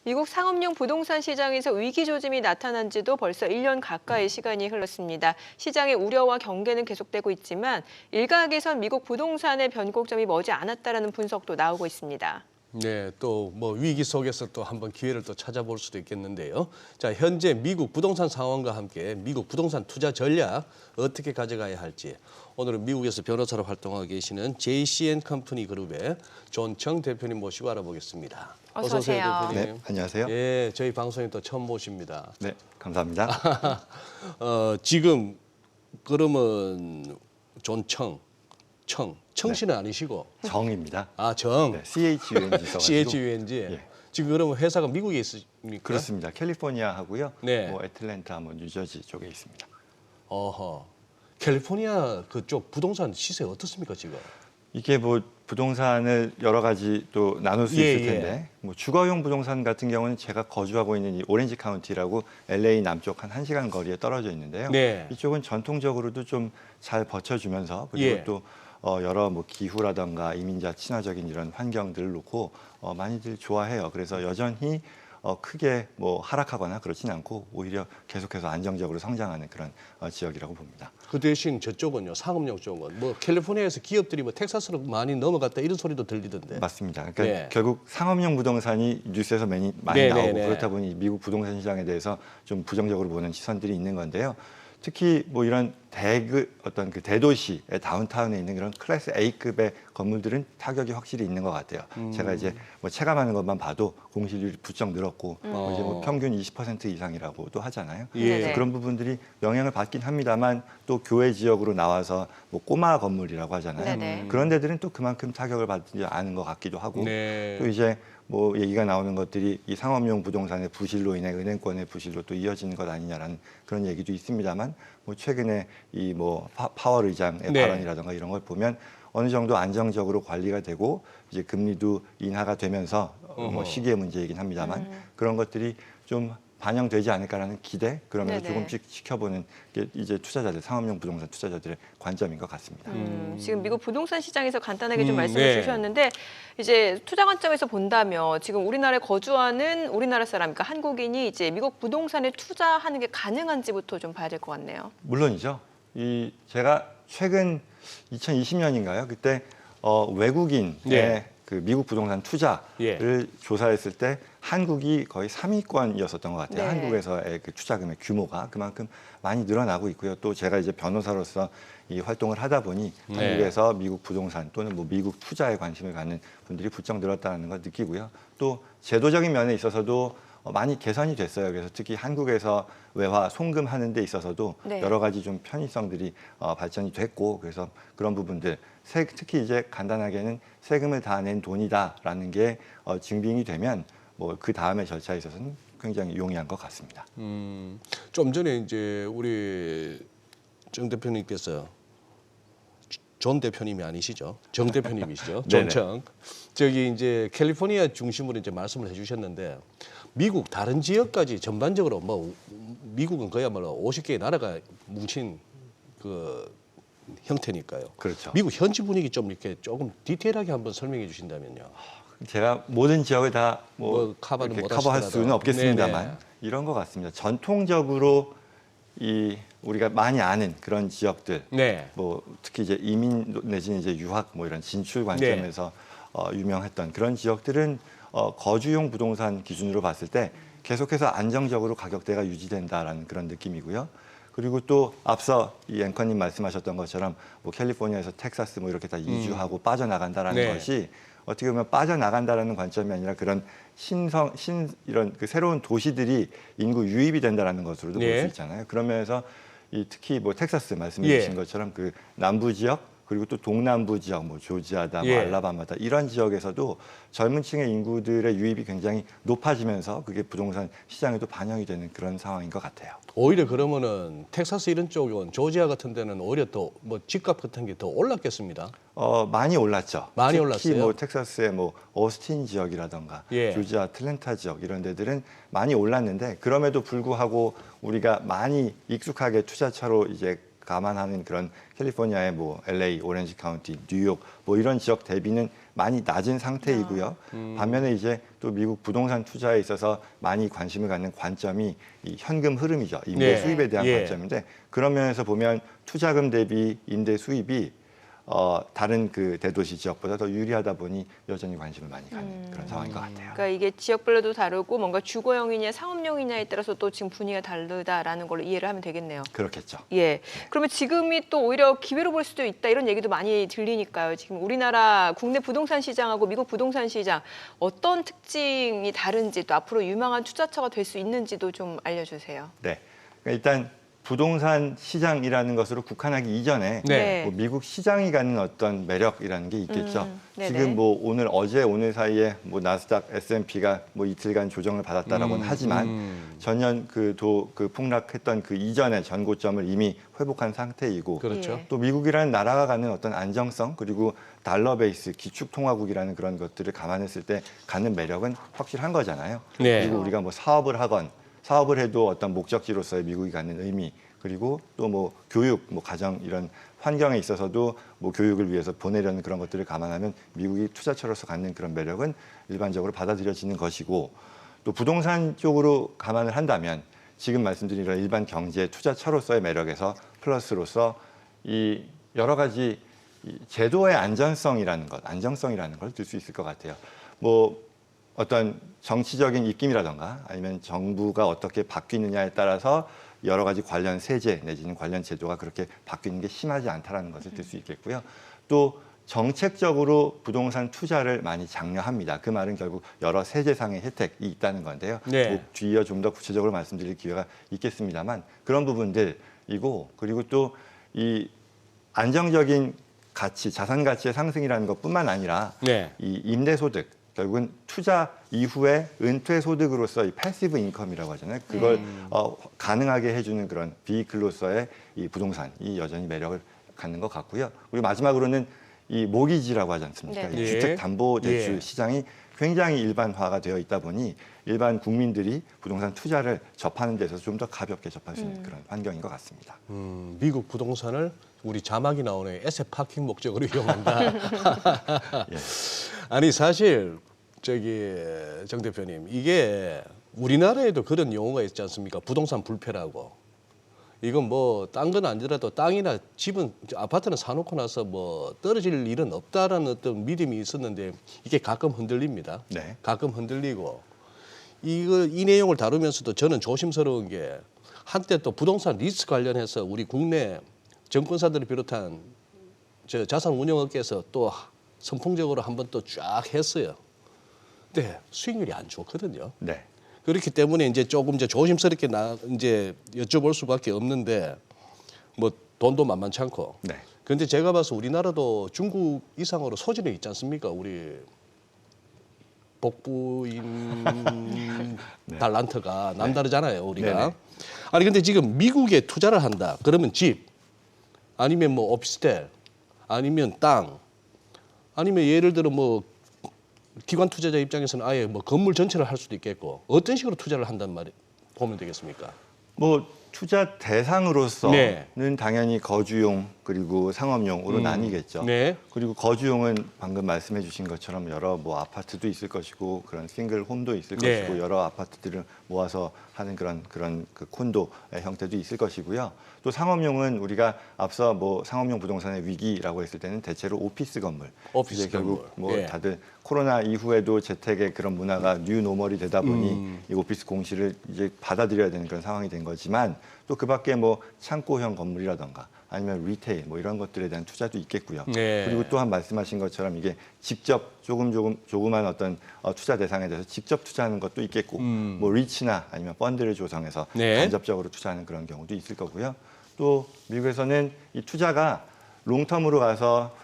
미국 상업용 부동산 시장에서 위기 조짐이 나타난 지도 벌써 1년 가까이 시간이 흘렀습니다. 시장의 우려와 경계는 계속되고 있지만 일각에선 미국 부동산의 변곡점이 머지 않았다라는 분석도 나오고 있습니다. 네, 또 뭐 위기 속에서 또 한번 기회를 또 찾아볼 수도 있겠는데요. 자, 현재 미국 부동산 상황과 함께 미국 부동산 투자 전략 어떻게 가져가야 할지 오늘은 미국에서 변호사로 활동하고 계시는 JCN 컴퍼니 그룹의 존청 대표님 모시고 알아보겠습니다. 어서 오세요. 대표님. 네, 안녕하세요. 예, 저희 방송에 또 처음 모십니다. 네, 감사합니다. 지금 그러면 존청, 청씨는 아니시고 정입니다. 정. 네, CHUNG 써가지고. CHUNG. 예. 지금 그러면 회사가 미국에 있습니까? 그렇습니다. 캘리포니아 하고요. 네. 뭐 애틀랜타, 뭐 뉴저지 쪽에 있습니다. 어허. 캘리포니아 그쪽 부동산 시세 어떻습니까 지금? 이게 뭐 부동산을 여러 가지 또 나눌 수 있을 텐데 뭐 주거용 부동산 같은 경우는 제가 거주하고 있는 이 오렌지 카운티라고 LA 남쪽 한 1시간 거리에 떨어져 있는데요. 네. 이쪽은 전통적으로도 좀 잘 버텨주면서 그리고 또 여러 뭐 기후라던가 이민자 친화적인 이런 환경들을 놓고 많이들 좋아해요. 그래서 여전히 크게 뭐 하락하거나 그렇진 않고 오히려 계속해서 안정적으로 성장하는 그런 지역이라고 봅니다. 그 대신 저쪽은요, 상업용 쪽은 뭐 캘리포니아에서 기업들이 뭐 텍사스로 많이 넘어갔다 이런 소리도 들리던데. 맞습니다. 그러니까 네. 결국 상업용 부동산이 뉴스에서 많이 네, 나오고 네, 네. 그렇다 보니 미국 부동산 시장에 대해서 좀 부정적으로 보는 시선들이 있는 건데요. 특히 뭐 이런 어떤 그 대도시의 다운타운에 있는 그런 클래스 A급의 건물들은 타격이 확실히 있는 것 같아요. 제가 이제 뭐 체감하는 것만 봐도 공실률이 부쩍 늘었고 뭐 이제 뭐 평균 20% 이상이라고도 하잖아요. 예. 그래서 그런 부분들이 영향을 받긴 합니다만 또 교외 지역으로 나와서 뭐 꼬마 건물이라고 하잖아요. 네네. 그런 데들은 또 그만큼 타격을 받지 않은 것 같기도 하고 네. 또 이제 뭐 얘기가 나오는 것들이 이 상업용 부동산의 부실로 인해 은행권의 부실로 또 이어지는 것 아니냐라는 그런 얘기도 있습니다만 뭐 최근에 이 뭐 파월 의장의 네. 발언이라든가 이런 걸 보면 어느 정도 안정적으로 관리가 되고 이제 금리도 인하가 되면서 뭐 시기의 문제이긴 합니다만 그런 것들이 좀 반영되지 않을까라는 기대 그러면서 네네. 조금씩 지켜보는 게 이제 투자자들 상업용 부동산 투자자들의 관점인 것 같습니다. 지금 미국 부동산 시장에서 간단하게 좀 말씀을 네. 주셨는데 이제 투자 관점에서 본다면 지금 우리나라에 거주하는 우리나라 사람, 그러니까 한국인이 이제 미국 부동산에 투자하는 게 가능한지부터 좀 봐야 될 것 같네요. 물론이죠. 제가 최근 2020년인가요? 그때 외국인의 네. 그 미국 부동산 투자를 조사했을 때 한국이 거의 3위권이었었던 것 같아요. 네. 한국에서의 그 투자금의 규모가 그만큼 많이 늘어나고 있고요. 또 제가 이제 변호사로서 이 활동을 하다 보니 네. 한국에서 미국 부동산 또는 뭐 미국 투자에 관심을 갖는 분들이 부쩍 늘었다는 걸 느끼고요. 또 제도적인 면에 있어서도 많이 개선이 됐어요. 그래서 특히 한국에서 외화 송금하는 데 있어서도 네. 여러 가지 좀 편의성들이 발전이 됐고 그래서 그런 부분들 특히 이제 간단하게는 세금을 다 낸 돈이다라는 게 증빙이 되면 뭐 그 다음의 절차에 있어서는 굉장히 용이한 것 같습니다. 좀 전에 이제 우리 정 대표님께서 존 대표님이 아니시죠? 정 대표님이시죠? 네네. 존청. 저기 이제 캘리포니아 중심으로 이제 말씀을 해주셨는데 미국 다른 지역까지 전반적으로 뭐 미국은 그야말로 50개의 나라가 뭉친 그 형태니까요. 그렇죠. 미국 현지 분위기 좀 이렇게 조금 디테일하게 한번 설명해 주신다면요. 제가 모든 지역을 다 뭐 커버는 이렇게 못 커버할 하시더라도. 수는 없겠습니다만 네네. 이런 것 같습니다. 전통적으로 우리가 많이 아는 그런 지역들, 네. 뭐 특히 이제 이민 내지는 이제 유학 뭐 이런 진출 관점에서 유명했던 그런 지역들은 거주용 부동산 기준으로 봤을 때 계속해서 안정적으로 가격대가 유지된다라는 그런 느낌이고요. 그리고 또 앞서 이 앵커님 말씀하셨던 것처럼 뭐 캘리포니아에서 텍사스 뭐 이렇게 다 이주하고 빠져나간다라는 네. 것이 어떻게 보면 빠져나간다라는 관점이 아니라 그런 이런 그 새로운 도시들이 인구 유입이 된다라는 것으로도 볼 네. 수 있잖아요. 그러면서 특히 뭐 텍사스 말씀해 주신 것처럼 그 남부 지역 그리고 또 동남부 지역, 뭐 조지아다, 뭐 예. 알라바마다 이런 지역에서도 젊은 층의 인구들의 유입이 굉장히 높아지면서 그게 부동산 시장에도 반영이 되는 그런 상황인 것 같아요. 오히려 그러면은 텍사스 이런 쪽은 조지아 같은 데는 오히려 더 뭐 집값 같은 게 더 올랐겠습니다. 많이 올랐죠. 많이 특히 올랐어요? 뭐 텍사스의 뭐 오스틴 지역이라던가 예. 조지아 아틀랜타 지역 이런 데들은 많이 올랐는데 그럼에도 불구하고 우리가 많이 익숙하게 투자처로 이제 감안하는 그런 캘리포니아의 뭐 LA, 오렌지 카운티, 뉴욕 뭐 이런 지역 대비는 많이 낮은 상태이고요. 반면에 이제 또 미국 부동산 투자에 있어서 많이 관심을 갖는 관점이 이 현금 흐름이죠. 임대 네. 수입에 대한 예. 관점인데 그런 면에서 보면 투자금 대비 임대 수입이 다른 그 대도시 지역보다 더 유리하다 보니 여전히 관심을 많이 갖는 그런 상황인 것 같아요. 그러니까 이게 지역별로도 다르고 뭔가 주거용이냐 상업용이냐에 따라서 또 지금 분위기가 다르다라는 걸로 이해를 하면 되겠네요. 그렇겠죠. 예. 그러면 지금이 또 오히려 기회로 볼 수도 있다 이런 얘기도 많이 들리니까요. 지금 우리나라 국내 부동산 시장하고 미국 부동산 시장 어떤 특징이 다른지 또 앞으로 유망한 투자처가 될 수 있는지도 좀 알려주세요. 네. 그러니까 일단 부동산 시장이라는 것으로 국한하기 이전에 네. 뭐 미국 시장이 갖는 어떤 매력이라는 게 있겠죠. 네네. 지금 뭐 오늘 사이에 뭐 나스닥, S&P가 뭐 이틀간 조정을 받았다라고는 하지만 전년 그 폭락했던 그 이전의 전고점을 이미 회복한 상태이고 그렇죠. 예. 또 미국이라는 나라가 갖는 어떤 안정성 그리고 달러 베이스 기축통화국이라는 그런 것들을 감안했을 때 갖는 매력은 확실한 거잖아요. 네. 그리고 우리가 뭐 사업을 해도 어떤 목적지로서의 미국이 갖는 의미 그리고 또 뭐 교육, 뭐 가정 이런 환경에 있어서도 뭐 교육을 위해서 보내려는 그런 것들을 감안하면 미국이 투자처로서 갖는 그런 매력은 일반적으로 받아들여지는 것이고 또 부동산 쪽으로 감안을 한다면 지금 말씀드린 이런 일반 경제 투자처로서의 매력에서 플러스로서 이 여러 가지 이 제도의 안정성이라는 걸 들 수 있을 것 같아요. 뭐 어떤 정치적인 입김이라던가 아니면 정부가 어떻게 바뀌느냐에 따라서 여러 가지 관련 세제 내지는 관련 제도가 그렇게 바뀌는 게 심하지 않다라는 것을 들 수 있겠고요. 또 정책적으로 부동산 투자를 많이 장려합니다. 그 말은 결국 여러 세제상의 혜택이 있다는 건데요. 네. 뭐 뒤이어 좀 더 구체적으로 말씀드릴 기회가 있겠습니다만 그런 부분들이고 그리고 또 이 안정적인 가치, 자산 가치의 상승이라는 것뿐만 아니라 네. 이 임대소득 결국은 투자 이후에 은퇴 소득으로서 이 패시브 인컴이라고 하잖아요. 그걸 가능하게 해주는 그런 비이클로서의 이 부동산이 여전히 매력을 갖는 것 같고요. 그리고 마지막으로는 이 모기지라고 하지 않습니까? 네. 이 예. 주택담보대출 예. 시장이 굉장히 일반화가 되어 있다 보니 일반 국민들이 부동산 투자를 접하는 데 있어서 좀 더 가볍게 접할 수 있는 그런 환경인 것 같습니다. 미국 부동산을 우리 자막이 나오네 에셋 파킹 목적으로 이용한다. 예. 아니 사실 정 대표님 이게 우리나라에도 그런 용어가 있지 않습니까? 부동산 불패라고. 이건 뭐 딴 건 아니더라도 땅이나 집은 아파트는 사놓고 나서 뭐 떨어질 일은 없다라는 어떤 믿음이 있었는데 이게 가끔 흔들립니다. 네. 가끔 흔들리고 이 내용을 다루면서도 저는 조심스러운 게 한때 또 부동산 리스크 관련해서 우리 국내 정권사들을 비롯한 저 자산 운용업계에서 또 선풍적으로 한번 또 쫙 했어요. 근데 수익률이 안 좋거든요. 네. 그렇기 때문에 이제 조금 이제 조심스럽게 이제 여쭤볼 수밖에 없는데 뭐 돈도 만만치 않고. 네. 그런데 제가 봐서 우리나라도 중국 이상으로 소질이 있지 않습니까? 우리 복부인 네. 달란트가 남다르잖아요, 우리가. 네네. 아니 근데 지금 미국에 투자를 한다. 그러면 집 아니면 뭐 오피스텔 아니면 땅 아니면 예를 들어 뭐 기관 투자자 입장에서는 아예 뭐 건물 전체를 할 수도 있겠고 어떤 식으로 투자를 한단 말이 보면 되겠습니까? 뭐 투자 대상으로서는 네. 당연히 거주용 그리고 상업용으로 나뉘겠죠. 네. 그리고 거주용은 방금 말씀해 주신 것처럼 여러 뭐 아파트도 있을 것이고 그런 싱글 홈도 있을 네. 것이고 여러 아파트들을 모아서 하는 그런 그 콘도의 형태도 있을 것이고요. 또 상업용은 우리가 앞서 뭐 상업용 부동산의 위기라고 했을 때는 대체로 오피스 건물. 오피스 이제 결국 건물. 뭐 예. 다들 코로나 이후에도 재택의 그런 문화가 뉴 노멀이 되다 보니 이 오피스 공시를 이제 받아들여야 되는 그런 상황이 된 거지만 또 그밖에 뭐 창고형 건물이라던가 아니면 리테일 뭐 이런 것들에 대한 투자도 있겠고요. 네. 그리고 또한 말씀하신 것처럼 이게 직접 조그만 어떤 투자 대상에 대해서 직접 투자하는 것도 있겠고 뭐 리츠나 아니면 펀드를 조성해서 네. 간접적으로 투자하는 그런 경우도 있을 거고요. 또 미국에서는 이 투자가 롱텀으로 가서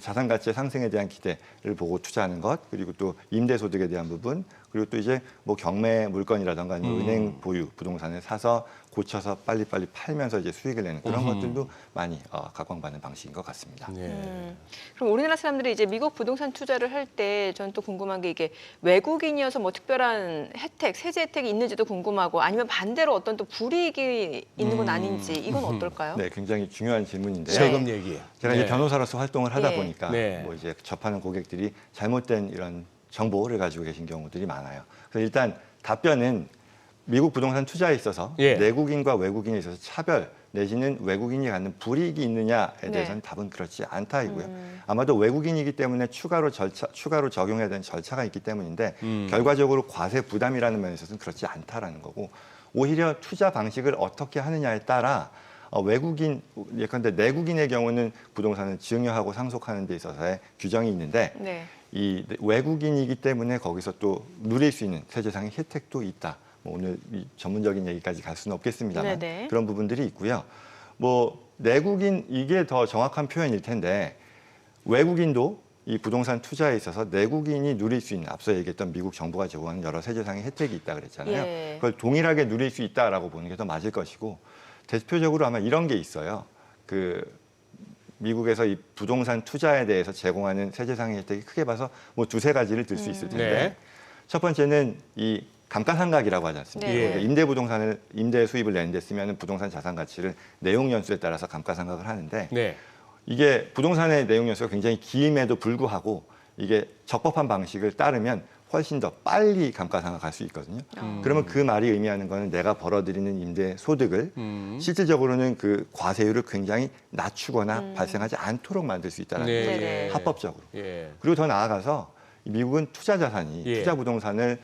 자산 가치의 상승에 대한 기대를 보고 투자하는 것 그리고 또 임대 소득에 대한 부분 그리고 또 이제 뭐 경매 물건이라든가 아니면 은행 보유 부동산을 사서 고쳐서 빨리빨리 팔면서 이제 수익을 내는 그런 것들도 많이 각광받는 방식인 것 같습니다. 네. 그럼 우리나라 사람들이 이제 미국 부동산 투자를 할 때 저는 또 궁금한 게 이게 외국인이어서 뭐 특별한 혜택, 세제 혜택이 있는지도 궁금하고 아니면 반대로 어떤 또 불이익이 있는 건 아닌지 이건 어떨까요? 네, 굉장히 중요한 질문인데요. 세금 얘기. 제가 네. 이제 변호사로서 활동을 하다 예. 보니까 네. 뭐 이제 접하는 고객들이 잘못된 이런 정보를 가지고 계신 경우들이 많아요. 그래서 일단 답변은 미국 부동산 투자에 있어서 예. 내국인과 외국인에 있어서 차별 내지는 외국인이 갖는 불이익이 있느냐에 네. 대해서는 답은 그렇지 않다이고요. 아마도 외국인이기 때문에 추가로 적용해야 되는 절차가 있기 때문인데 결과적으로 과세 부담이라는 면에 있어서는 그렇지 않다라는 거고 오히려 투자 방식을 어떻게 하느냐에 따라 외국인 예컨대 내국인의 경우는 부동산을 증여하고 상속하는 데 있어서의 규정이 있는데 네. 이 외국인이기 때문에 거기서 또 누릴 수 있는 세제상의 혜택도 있다. 뭐 오늘 이 전문적인 얘기까지 갈 수는 없겠습니다만 네네. 그런 부분들이 있고요. 뭐 내국인 이게 더 정확한 표현일 텐데 외국인도 이 부동산 투자에 있어서 내국인이 누릴 수 있는 앞서 얘기했던 미국 정부가 제공하는 여러 세제상의 혜택이 있다 그랬잖아요. 예. 그걸 동일하게 누릴 수 있다라고 보는 게 더 맞을 것이고 대표적으로 아마 이런 게 있어요. 그 미국에서 이 부동산 투자에 대해서 제공하는 세제상의 혜택이 크게 봐서 뭐 두세 가지를 들 수 있을 텐데 네. 첫 번째는 이 감가상각이라고 하지 않습니까? 네. 그러니까 임대부동산을 임대 수입을 내는 데 쓰면 부동산 자산 가치를 내용 연수에 따라서 감가상각을 하는데 네. 이게 부동산의 내용 연수가 굉장히 김에도 불구하고 이게 적법한 방식을 따르면 훨씬 더 빨리 감가상각할 수 있거든요. 그러면 그 말이 의미하는 거는 내가 벌어들이는 임대 소득을 실질적으로는 그 과세율을 굉장히 낮추거나 발생하지 않도록 만들 수 있다는 네. 거죠. 네네. 합법적으로. 예. 그리고 더 나아가서 미국은 투자 자산이 예. 투자 부동산을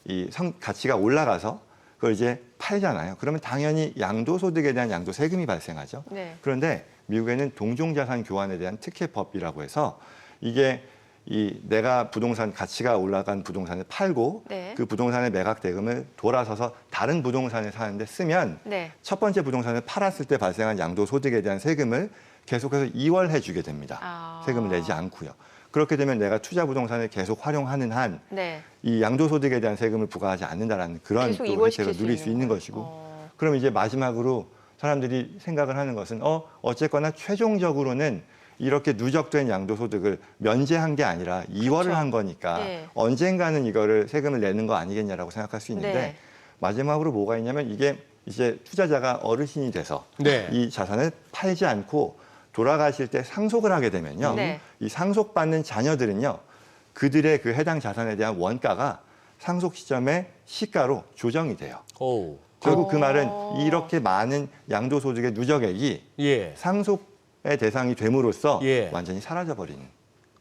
이 가치가 올라가서 그걸 이제 팔잖아요. 그러면 당연히 양도소득에 대한 양도세금이 발생하죠. 네. 그런데 미국에는 동종자산 교환에 대한 특혜법이라고 해서 이게 이 내가 부동산 가치가 올라간 부동산을 팔고 네. 그 부동산의 매각 대금을 돌아서서 다른 부동산을 사는데 쓰면 네. 첫 번째 부동산을 팔았을 때 발생한 양도소득에 대한 세금을 계속해서 이월해 주게 됩니다. 아. 세금을 내지 않고요. 그렇게 되면 내가 투자 부동산을 계속 활용하는 한 이 네. 양도소득에 대한 세금을 부과하지 않는다라는 그런 계속 또 이월시킬 혜택을 누릴 수 있는 거예요. 것이고 그럼 이제 마지막으로 사람들이 생각을 하는 것은 어쨌거나 최종적으로는 이렇게 누적된 양도소득을 면제한 게 아니라 이월을 한 거니까 네. 언젠가는 이거를 세금을 내는 거 아니겠냐라고 생각할 수 있는데 네. 마지막으로 뭐가 있냐면 이게 이제 투자자가 어르신이 돼서 네. 이 자산을 팔지 않고 돌아가실 때 상속을 하게 되면요. 네. 이 상속받는 자녀들은요. 그들의 그 해당 자산에 대한 원가가 상속 시점의 시가로 조정이 돼요. 오. 결국 그 말은 이렇게 많은 양도소득의 누적액이 예. 상속의 대상이 됨으로써 예. 완전히 사라져버리는.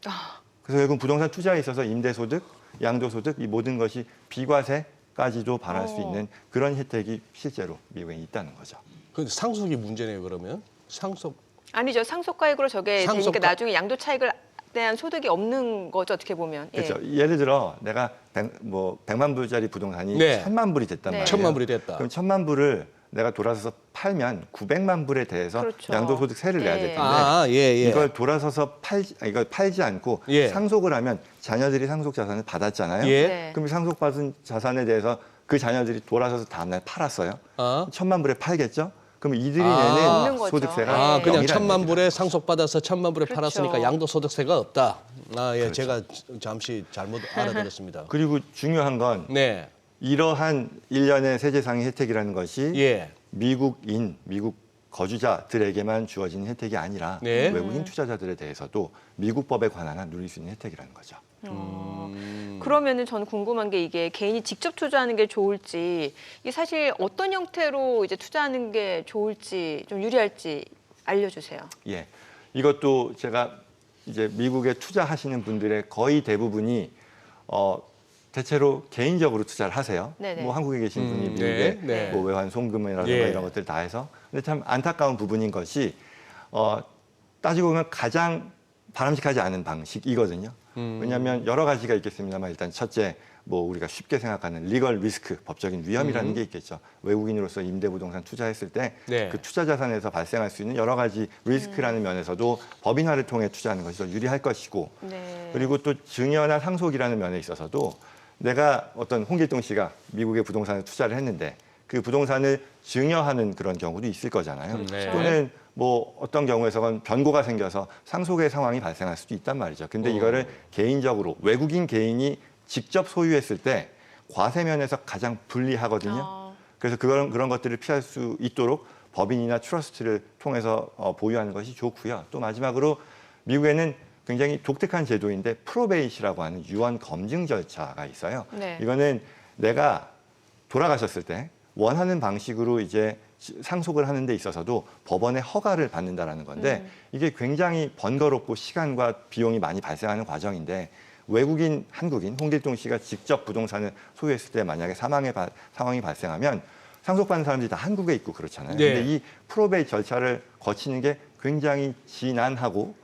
아. 그래서 결국 부동산 투자에 있어서 임대소득, 양도소득 이 모든 것이 비과세까지도 바랄 수 있는 그런 혜택이 실제로 미국에 있다는 거죠. 근데 상속이 문제네요, 그러면. 상속. 아니죠. 상속가액으로 저게 상속가- 되니까 나중에 양도 차익을 대한 소득이 없는 거죠. 어떻게 보면. 예. 그렇죠. 예를 들어 내가 100만 불짜리 부동산이 네. 1000만 불이 됐단 네. 말이에요. 1000만 불이 됐다. 그럼 1000만 불을 내가 돌아서서 팔면 900만 불에 대해서 그렇죠. 양도소득세를 내야 될 네. 텐데 아, 예, 예. 이걸 돌아서서 이걸 팔지 않고 예. 상속을 하면 자녀들이 상속 자산을 받았잖아요. 예. 네. 그럼 상속받은 자산에 대해서 그 자녀들이 돌아서서 다음날 팔았어요. 아. 1000만 불에 팔겠죠? 그럼 이들이 아. 없는 내는 거죠. 소득세가 아, 그냥 0이라는 1000만 얘기죠. 불에 상속받아서 1000만 불에 그렇죠. 팔았으니까 양도소득세가 없다. 아, 예, 그렇죠. 제가 잠시 잘못 알아들었습니다. 그리고 중요한 건 네, 이러한 일련의 세제상의 혜택이라는 것이 예, 미국 거주자들에게만 주어지는 혜택이 아니라 네. 외국인 투자자들에 대해서도 미국 법에 관한 한 누릴 수 있는 혜택이라는 거죠. 그러면은 저는 궁금한 게 이게 개인이 직접 투자하는 게 좋을지 이게 사실 어떤 형태로 이제 투자하는 게 좋을지 좀 유리할지 알려주세요. 예, 이것도 제가 이제 미국에 투자하시는 분들의 거의 대부분이 대체로 개인적으로 투자를 하세요. 네네. 뭐 한국에 계신 분이 미국에 네, 네. 뭐 외환 송금이라든가 예. 이런 것들 다 해서 근데 참 안타까운 부분인 것이 따지고 보면 가장 바람직하지 않은 방식이거든요. 왜냐하면 여러 가지가 있겠습니다만 일단 첫째 뭐 우리가 쉽게 생각하는 리걸 리스크, 법적인 위험이라는 게 있겠죠. 외국인으로서 임대부동산 투자했을 때 그 네. 투자 자산에서 발생할 수 있는 여러 가지 리스크라는 면에서도 법인화를 통해 투자하는 것이 더 유리할 것이고 네. 그리고 또 증여나 상속이라는 면에 있어서도 내가 어떤 홍길동 씨가 미국의 부동산에 투자를 했는데 그 부동산을 증여하는 그런 경우도 있을 거잖아요. 네. 또는 뭐 어떤 경우에서는 변고가 생겨서 상속의 상황이 발생할 수도 있단 말이죠. 근데 이거를 개인적으로 외국인 개인이 직접 소유했을 때 과세면에서 가장 불리하거든요. 그래서 그런 것들을 피할 수 있도록 법인이나 트러스트를 통해서 보유하는 것이 좋고요. 또 마지막으로 미국에는 굉장히 독특한 제도인데 프로베이시라고 하는 유언 검증 절차가 있어요. 네. 이거는 내가 돌아가셨을 때 원하는 방식으로 이제 상속을 하는 데 있어서도 법원의 허가를 받는다라는 건데 이게 굉장히 번거롭고 시간과 비용이 많이 발생하는 과정인데 외국인, 한국인 홍길동 씨가 직접 부동산을 소유했을 때 만약에 상황이 발생하면 상속받는 사람들이 다 한국에 있고 그렇잖아요. 네. 근데 이 프로베이 절차를 거치는 게 굉장히 지난하고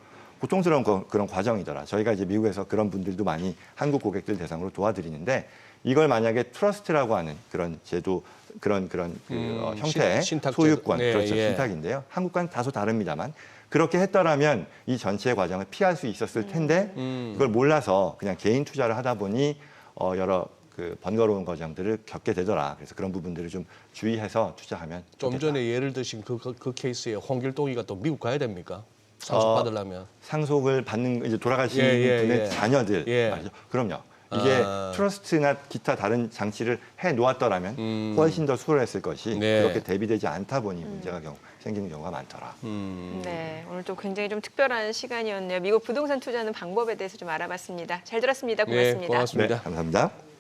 고통스러운 그런 과정이더라. 저희가 이제 미국에서 그런 분들도 많이 한국 고객들 대상으로 도와드리는데 이걸 만약에 트러스트라고 하는 그런 제도 그런 형태의 신탁 소유권, 네, 그렇죠. 예. 신탁인데요. 한국과는 다소 다릅니다만 그렇게 했더라면 이 전체의 과정을 피할 수 있었을 텐데 그걸 몰라서 그냥 개인 투자를 하다 보니 여러 그 번거로운 과정들을 겪게 되더라. 그래서 그런 부분들을 좀 주의해서 투자하면 좀 좋겠다. 전에 예를 드신 그 케이스에 홍길동이가 또 미국 가야 됩니까? 상속 받으려면. 상속을 받는 이제 돌아가신 예, 분의 예. 자녀들 예. 말이죠. 그럼요. 이게 트러스트나 기타 다른 장치를 해 놓았더라면 훨씬 더 수월했을 것이 네. 그렇게 대비되지 않다 보니 문제가 생기는 경우가 많더라. 네, 오늘 또 굉장히 좀 특별한 시간이었네요. 미국 부동산 투자하는 방법에 대해서 좀 알아봤습니다. 잘 들었습니다. 고맙습니다. 네, 고맙습니다. 네, 감사합니다.